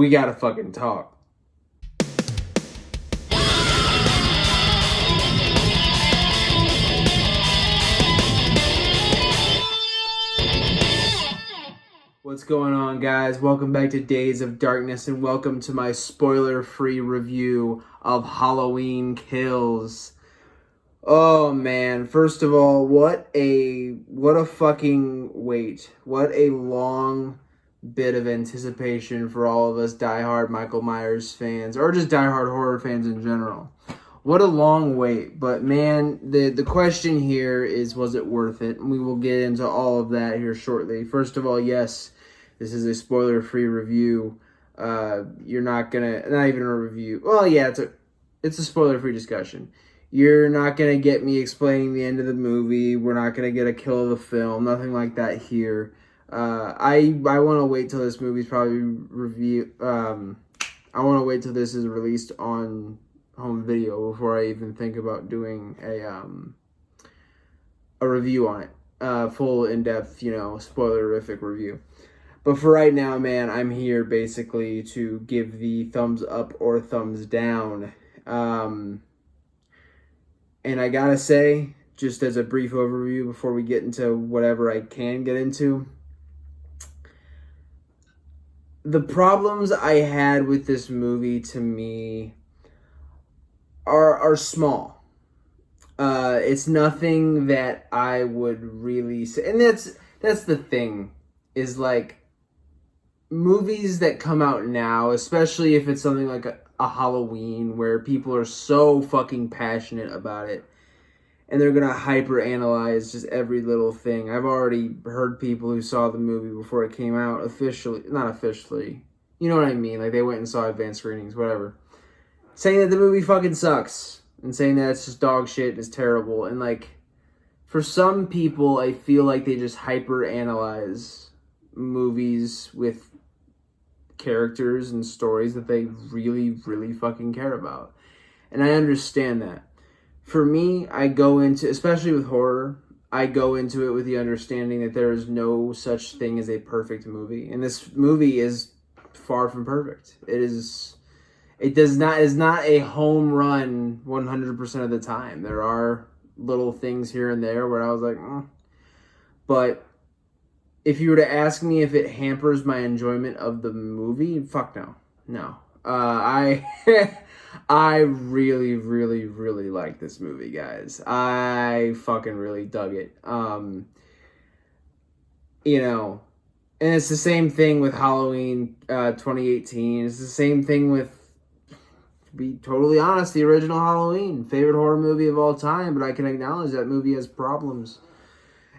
we gotta fucking talk. What's going on, guys? Welcome back to Days of Darkness, and welcome to my spoiler-free review of Halloween Kills. Oh man, first of all, what a fucking wait. What a long bit of anticipation for all of us diehard Michael Myers fans, or just diehard horror fans in general. What a long wait, but man, the question here is, was it worth it? And we will get into all of that here shortly. First of all, yes, this is a spoiler-free review. You're not even a review. Well, yeah, it's a spoiler-free discussion. You're not gonna get me explaining the end of the movie. We're not gonna get a kill of the film. Nothing like that here. I want to wait till this movie's probably I want to wait till this is released on home video before I even think about doing a review on it. Full in-depth, spoilerific review. But for right now, man, I'm here basically to give the thumbs up or thumbs down. And I gotta say, just as a brief overview before we get into whatever I can get into, the problems I had with this movie, to me, are small. It's nothing that I would really say, and that's the thing, is like, movies that come out now, especially if it's something like a Halloween, where people are so fucking passionate about it, and they're gonna hyper-analyze just every little thing. I've already heard people who saw the movie before it came out not officially, you know what I mean, like they went and saw advanced screenings, whatever, saying that the movie fucking sucks, and saying that it's just dog shit and it's terrible, and like, for some people, I feel like they just hyper-analyze movies with characters and stories that they really, really fucking care about. And I understand that. For me, I go into, especially with horror, I go into it with the understanding that there is no such thing as a perfect movie. And this movie is far from perfect. Is not a home run 100% of the time. There are little things here and there where I was like, But if you were to ask me if it hampers my enjoyment of the movie, fuck no. No. I really, really, really like this movie, guys. I fucking really dug it. And it's the same thing with Halloween 2018. It's the same thing with, to be totally honest, the original Halloween. Favorite horror movie of all time, but I can acknowledge that movie has problems.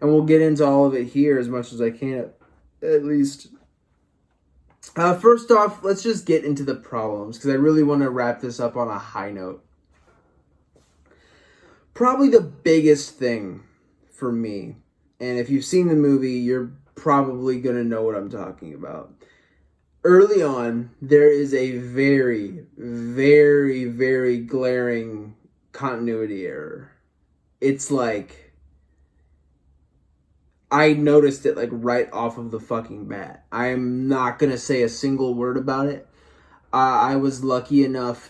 And we'll get into all of it here as much as I can, at least. First off, let's just get into the problems, because I really want to wrap this up on a high note. Probably the biggest thing for me, and if you've seen the movie, you're probably going to know what I'm talking about. Early on, there is a very, very, very glaring continuity error. It's like, I noticed it like right off of the fucking bat. I am not going to say a single word about it. I was lucky enough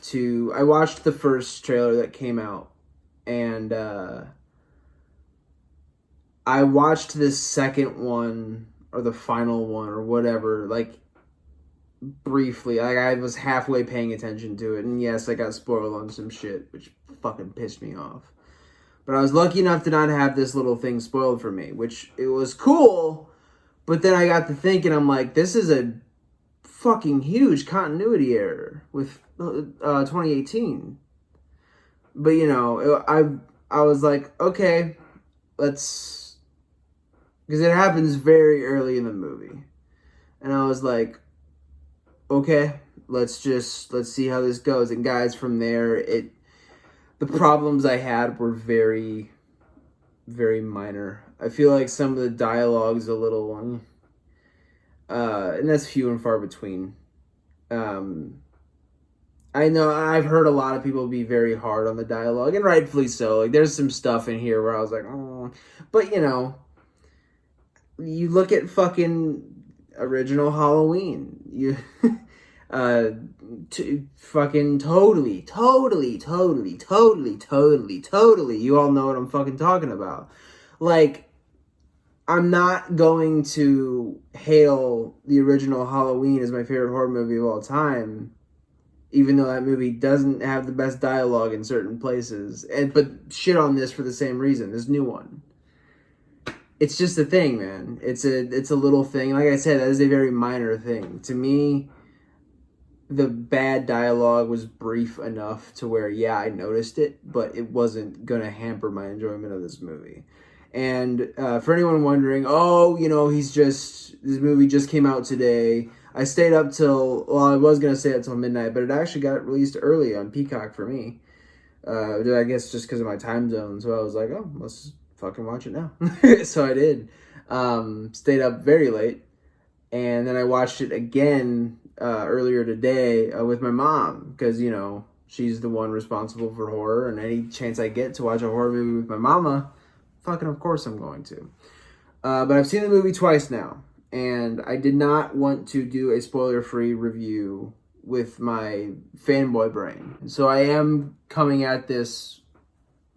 I watched the first trailer that came out, and I watched this second one, or the final one, or whatever, like, briefly. Like, I was halfway paying attention to it, and yes, I got spoiled on some shit, which fucking pissed me off. But I was lucky enough to not have this little thing spoiled for me, which it was cool. But then I got to thinking, I'm like, this is a fucking huge continuity error with 2018. But I was like, okay, because it happens very early in the movie, and I was like, okay, let's see how this goes. And guys, from there, the problems I had were very, very minor. I feel like some of the dialogue's a little, and that's few and far between. I know I've heard a lot of people be very hard on the dialogue, and rightfully so. Like, there's some stuff in here where I was like, oh, but you look at fucking original Halloween. Fucking totally. You all know what I'm fucking talking about. Like, I'm not going to hail the original Halloween as my favorite horror movie of all time, even though that movie doesn't have the best dialogue in certain places. But shit on this for the same reason. This new one. It's just a thing, man. It's a little thing. Like I said, that is a very minor thing. To me, the bad dialogue was brief enough to where, yeah, I noticed it, but it wasn't going to hamper my enjoyment of this movie. And for anyone wondering, this movie just came out today. I stayed up I was going to stay up till midnight, but it actually got released early on Peacock for me. I guess just because of my time zone. So I was like, oh, let's fucking watch it now. So I did. Stayed up very late. And then I watched it again earlier today with my mom. Because, she's the one responsible for horror. And any chance I get to watch a horror movie with my mama, fucking of course I'm going to. But I've seen the movie twice now. And I did not want to do a spoiler-free review with my fanboy brain. So I am coming at this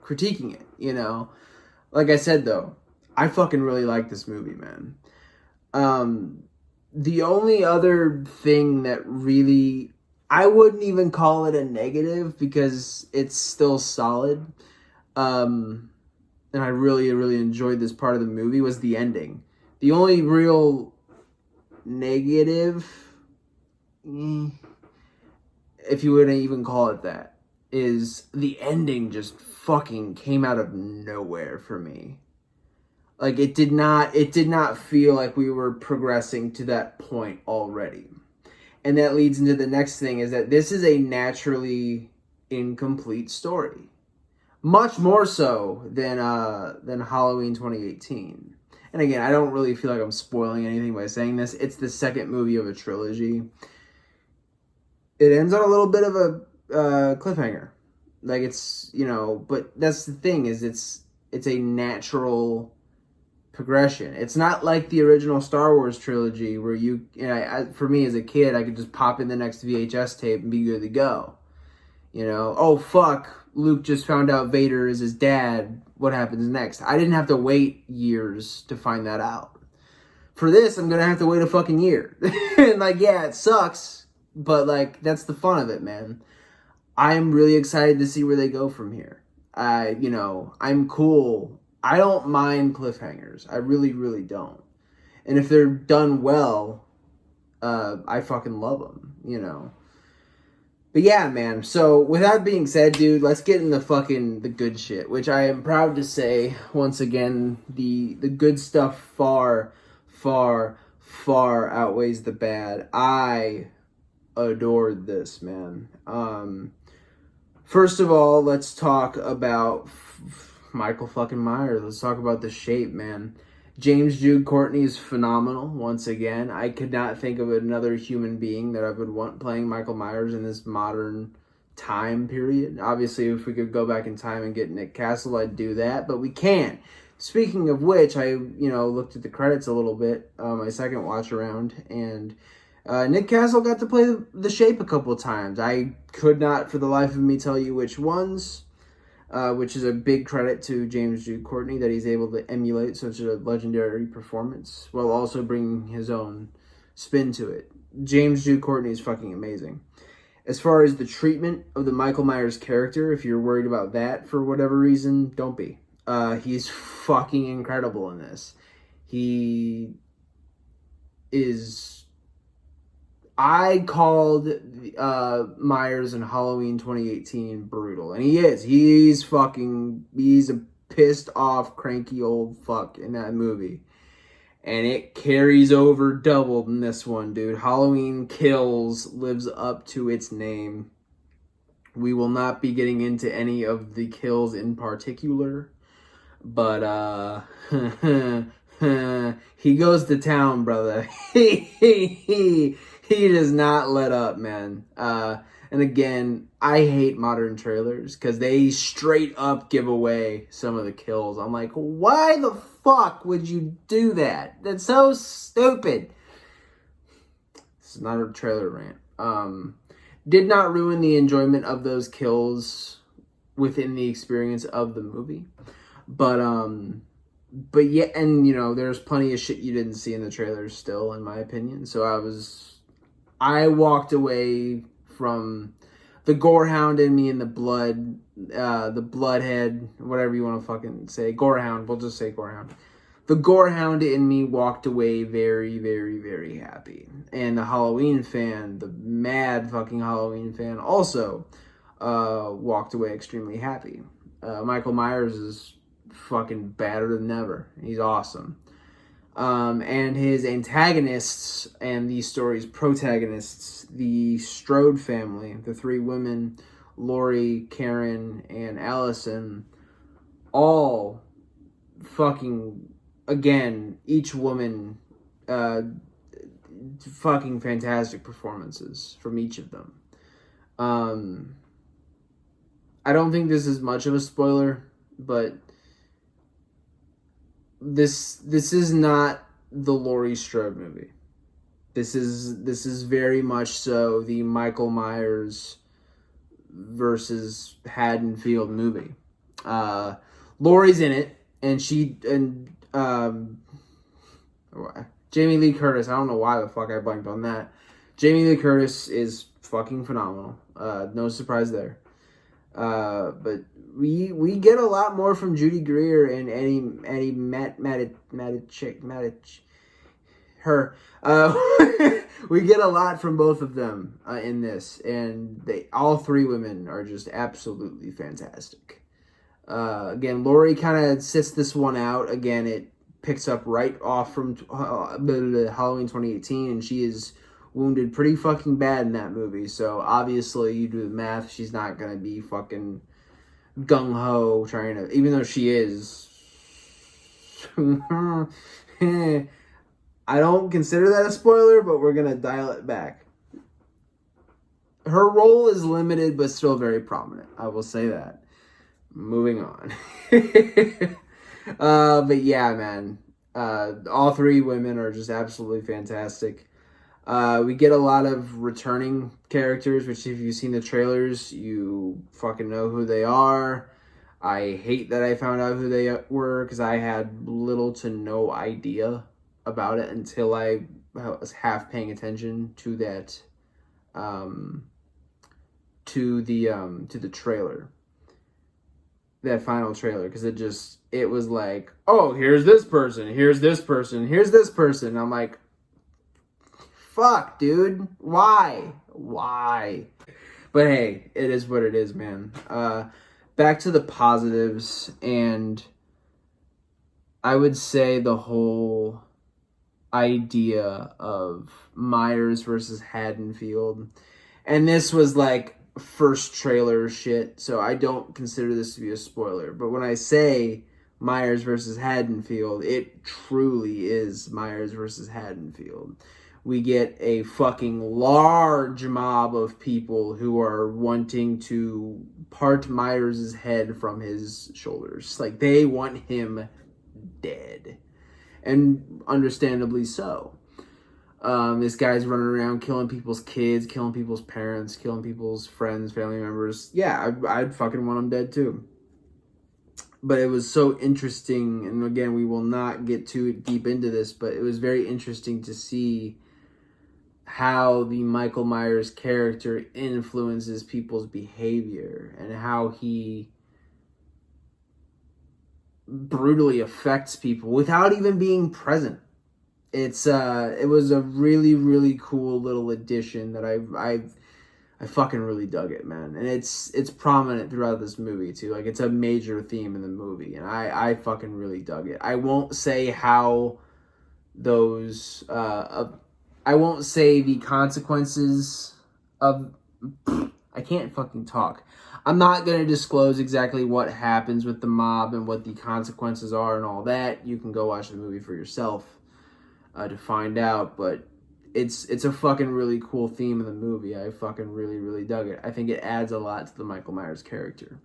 critiquing it, Like I said, though, I fucking really like this movie, man. The only other thing that really... I wouldn't even call it a negative because it's still solid. And I really, really enjoyed this part of the movie was the ending. The only real negative, if you would even call it that, is the ending just fucking came out of nowhere for me. Like, it did not feel like we were progressing to that point already. And that leads into the next thing, is that this is a naturally incomplete story. Much more so than Halloween 2018. And again, I don't really feel like I'm spoiling anything by saying this. It's the second movie of a trilogy. It ends on a little bit of a cliffhanger. Like, it's, but that's the thing, is it's a natural progression. It's not like the original Star Wars trilogy where for me as a kid, I could just pop in the next VHS tape and be good to go. Oh fuck, Luke just found out Vader is his dad. What happens next? I didn't have to wait years to find that out. For this, I'm going to have to wait a fucking year. And yeah, it sucks, but that's the fun of it, man. I'm really excited to see where they go from here. I'm cool. I don't mind cliffhangers. I really, really don't. And if they're done well, I fucking love them, But yeah, man, so with that being said, dude, let's get into the good shit, which I am proud to say, once again, the good stuff far, far, far outweighs the bad. I adored this, man. First of all, let's talk about Michael fucking Myers. Let's talk about The Shape, man. James Jude Courtney is phenomenal, once again. I could not think of another human being that I would want playing Michael Myers in this modern time period. Obviously, if we could go back in time and get Nick Castle, I'd do that, but we can't. Speaking of which, I, looked at the credits a little bit, my second watch around, and Nick Castle got to play The Shape a couple of times. I could not, for the life of me, tell you which ones. Which is a big credit to James Jude Courtney that he's able to emulate such a legendary performance while also bringing his own spin to it. James Jude Courtney is fucking amazing. As far as the treatment of the Michael Myers character, if you're worried about that for whatever reason, don't be. He's fucking incredible in this. He is... I called Myers in Halloween 2018 brutal. And he is. He's a pissed off, cranky old fuck in that movie. And it carries over doubled in this one, dude. Halloween Kills lives up to its name. We will not be getting into any of the kills in particular. But, he goes to town, brother. He does not let up, man. And again, I hate modern trailers because they straight up give away some of the kills. I'm like, why the fuck would you do that? That's so stupid. This is not a trailer rant. Did not ruin the enjoyment of those kills within the experience of the movie. But yeah, and there's plenty of shit you didn't see in the trailers still, in my opinion. So I walked away from the gorehound in me and the bloodhead, whatever you want to fucking say, gorehound. We'll just say gorehound. The gorehound in me walked away very, very, very happy, and the Halloween fan, the mad fucking Halloween fan, also walked away extremely happy. Michael Myers is fucking better than ever. He's awesome. And his antagonists and the story's protagonists, the Strode family, the three women, Laurie, Karen, and Allison, all fucking, again, each woman, fucking fantastic performances from each of them. I don't think this is much of a spoiler, but this is not the Laurie Strode movie. This is very much so the Michael Myers versus Haddonfield movie. Laurie's in it, and Jamie Lee Curtis. I don't know why the fuck I blanked on that. Jamie Lee Curtis is fucking phenomenal. No surprise there. But we get a lot more from Judy Greer and Eddie Matich, her. We get a lot from both of them in this, and all three women are just absolutely fantastic. Again, Laurie kind of sits this one out. Again, it picks up right off from Halloween 2018, and she is wounded pretty fucking bad in that movie. So obviously, you do the math, she's not gonna be fucking gung-ho trying to, even though she is. I don't consider that a spoiler, but we're gonna dial it back. Her role is limited, but still very prominent. I will say that. Moving on. But yeah, man. All three women are just absolutely fantastic. We get a lot of returning characters, which if you've seen the trailers, you fucking know who they are. I hate that I found out who they were, because I had little to no idea about it until I was half paying attention to that, to the trailer, that final trailer, because it was like, oh, here's this person, here's this person, here's this person. And I'm like, fuck, dude, why? But hey, it is what it is, man. Back to the positives, and I would say the whole idea of Myers versus Haddonfield, and this was like first trailer shit, so I don't consider this to be a spoiler, but when I say Myers versus Haddonfield, it truly is Myers versus Haddonfield. We get a fucking large mob of people who are wanting to part Myers' head from his shoulders. Like, they want him dead. And understandably so. This guy's running around killing people's kids, killing people's parents, killing people's friends, family members. Yeah, I'd fucking want him dead too. But it was so interesting, and again, we will not get too deep into this, but it was very interesting to see how the Michael Myers character influences people's behavior and how he brutally affects people without even being present. It was a really, really cool little addition that I fucking really dug it, man. And it's prominent throughout this movie too. Like, it's a major theme in the movie, and I fucking really dug it. I won't say how those I won't say the consequences of... I can't fucking talk. I'm not going to disclose exactly what happens with the mob and what the consequences are and all that. You can go watch the movie for yourself to find out. But it's a fucking really cool theme in the movie. I fucking really, really dug it. I think it adds a lot to the Michael Myers character.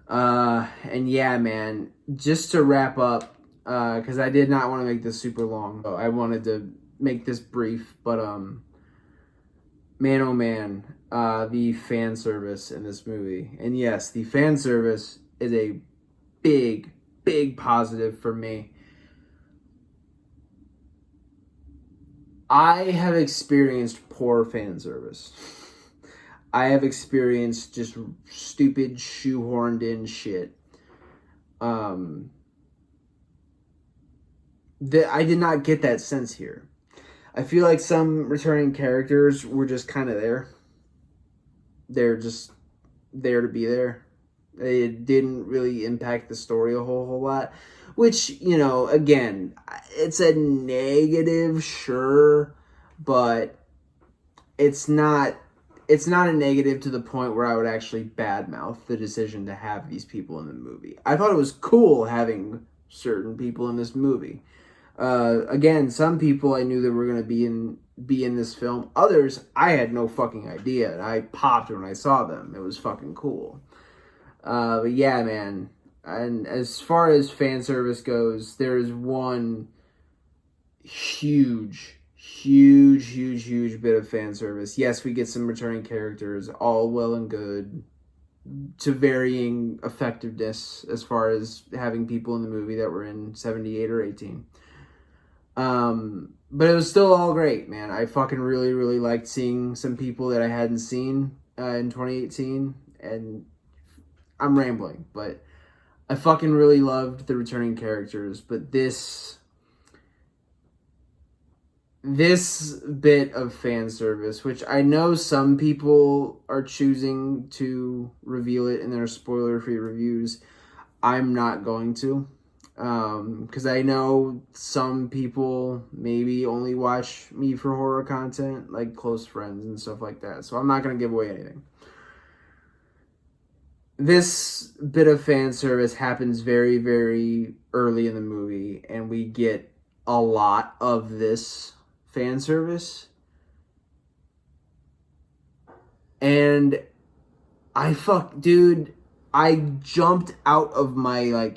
And yeah, man, just to wrap up, because I did not want to make this super long. I wanted to make this brief, but man, oh man, the fan service in this movie. And yes, the fan service is a big, big positive for me. I have experienced poor fan service. I have experienced just stupid, shoehorned in shit. That I did not get that sense here. I feel like some returning characters were just kind of there. They're just there to be there. It didn't really impact the story a whole lot. Which, again, it's a negative, sure, but it's not a negative to the point where I would actually badmouth the decision to have these people in the movie. I thought it was cool having certain people in this movie. Again, some people I knew that were going to be in this film. Others, I had no fucking idea. And I popped when I saw them. It was fucking cool. But yeah, man. And as far as fan service goes, there is one huge bit of fan service. Yes, we get some returning characters, all well and good, to varying effectiveness as far as having people in the movie that were in 78 or 18. But it was still all great, man. I fucking really liked seeing some people that I hadn't seen in 2018, and I'm rambling, but I fucking really loved the returning characters. But this bit of fan service, which I know some people are choosing to reveal it in their spoiler-free reviews, I'm not going to. Because I know some people maybe only watch me for horror content, like close friends and stuff like that. So I'm not going to give away anything. This bit of fan service happens very, very early in the movie, and we get a lot of this fan service. And I jumped out of my,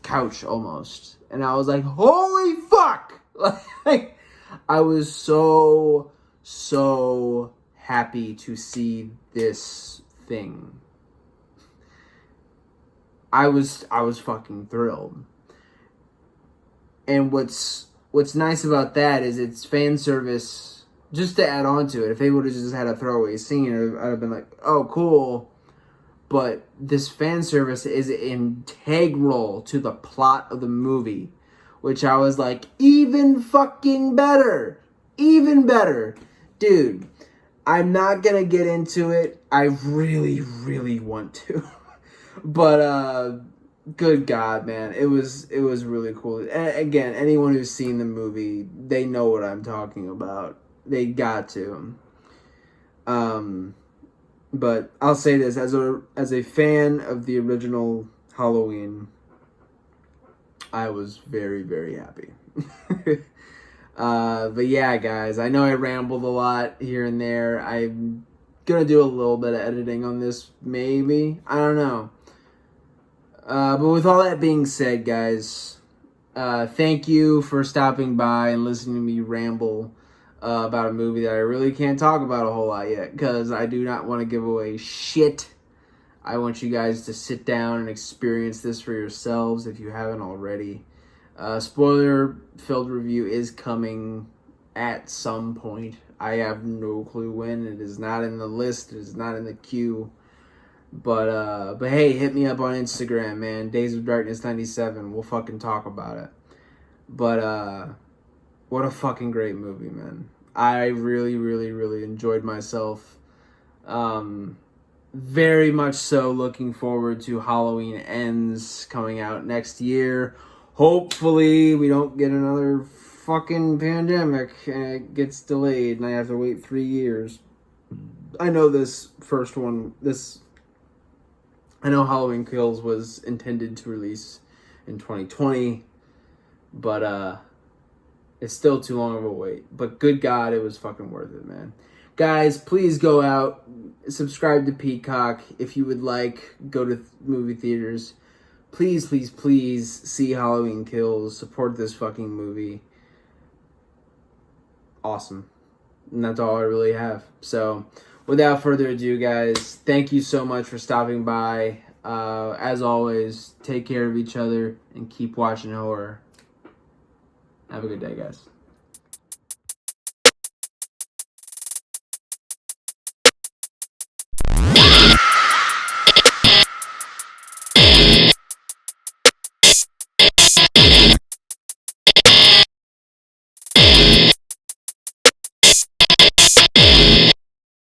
couch almost, and I was like, holy fuck. Like, I was so happy to see this thing. I was fucking thrilled. And what's nice about that is it's fan service. Just to add on to it, if they would have just had a throwaway scene, I'd have been like, oh, cool. But this fan service is integral to the plot of the movie, which I was like, even fucking better. Even better. Dude, I'm not going to get into it. I really want to. But, good God, man. It was really cool. Again, anyone who's seen the movie, they know what I'm talking about. They got to. But I'll say this, as a fan of the original Halloween, I was very happy. But yeah, guys, I know I rambled a lot here and there. I'm gonna do a little bit of editing on this, maybe. I don't know. But with all that being said, guys, thank you for stopping by and listening to me ramble about a movie that I really can't talk about a whole lot yet, because I do not want to give away shit. I want you guys to sit down and experience this for yourselves if you haven't already. Spoiler-filled review is coming at some point. I have no clue when. It is not in the list. It is not in the queue. But hey, hit me up on Instagram, man. Days of Darkness 97. We'll fucking talk about it. But what a fucking great movie, man. I really enjoyed myself. Very much so looking forward to Halloween Ends coming out next year. Hopefully we don't get another fucking pandemic and it gets delayed and I have to wait 3 years. I know I know Halloween Kills was intended to release in 2020, but it's still too long of a wait. But good God, it was fucking worth it, man. Guys, please go out, subscribe to Peacock. If you would like, go to movie theaters. Please see Halloween Kills. Support this fucking movie. Awesome. And that's all I really have. So, without further ado, guys, thank you so much for stopping by. As always, take care of each other and keep watching horror. Have a good day, guys.